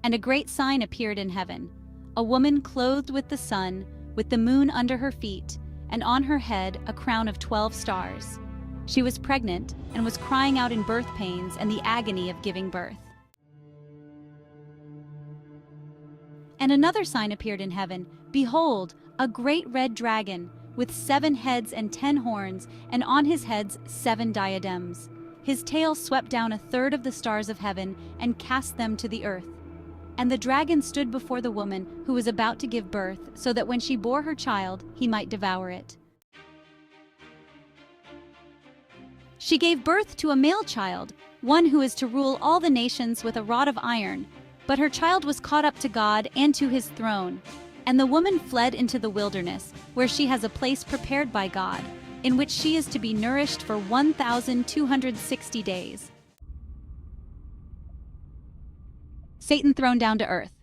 And a great sign appeared in heaven: a woman clothed with the sun, with the moon under her feet, and on her head a crown of 12 stars. She was pregnant and was crying out in birth pains and the agony of giving birth. And another sign appeared in heaven: behold, a great red dragon, with 7 heads and 10 horns, and on his heads 7 diadems. His tail swept down a third of the stars of heaven and cast them to the earth. And the dragon stood before the woman who was about to give birth, so that when she bore her child, he might devour it. She gave birth to a male child, one who is to rule all the nations with a rod of iron. But her child was caught up to God and to his throne. And the woman fled into the wilderness, where she has a place prepared by God, in which she is to be nourished for 1,260 days. Satan thrown down to earth.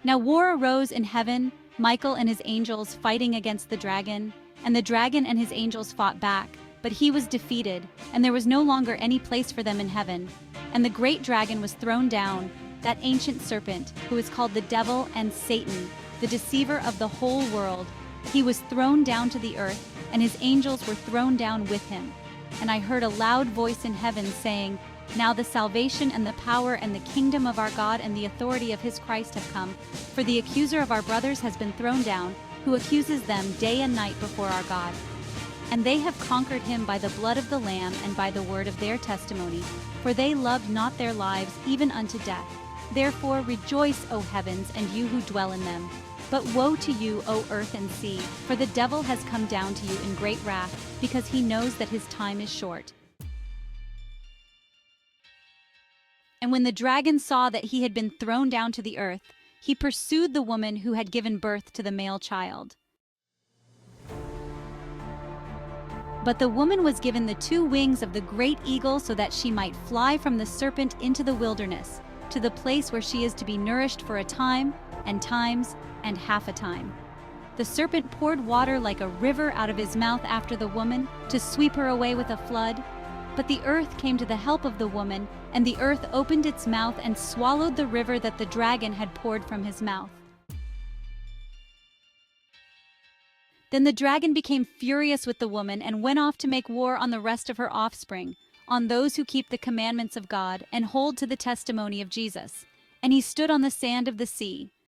Now war arose in heaven, Michael and his angels fighting against the dragon, and the dragon and his angels fought back, but he was defeated, and there was no longer any place for them in heaven. And the great dragon was thrown down, that ancient serpent, who is called the devil and Satan, the deceiver of the whole world. He was thrown down to the earth, and his angels were thrown down with him. And I heard a loud voice in heaven saying, Now the salvation and the power and the kingdom of our God and the authority of his Christ have come, for the accuser of our brothers has been thrown down, who accuses them day and night before our God. And they have conquered him by the blood of the Lamb and by the word of their testimony, for they loved not their lives even unto death. Therefore rejoice, O heavens, and you who dwell in them. But woe to you, O earth and sea, for the devil has come down to you in great wrath, because he knows that his time is short. And when the dragon saw that he had been thrown down to the earth, he pursued the woman who had given birth to the male child. But the woman was given the 2 wings of the great eagle so that she might fly from the serpent into the wilderness, to the place where she is to be nourished for a time, and times, and half a time. The serpent poured water like a river out of his mouth after the woman, to sweep her away with a flood. But the earth came to the help of the woman, and the earth opened its mouth and swallowed the river that the dragon had poured from his mouth. Then the dragon became furious with the woman and went off to make war on the rest of her offspring, on those who keep the commandments of God and hold to the testimony of Jesus. And he stood on the sand of the sea.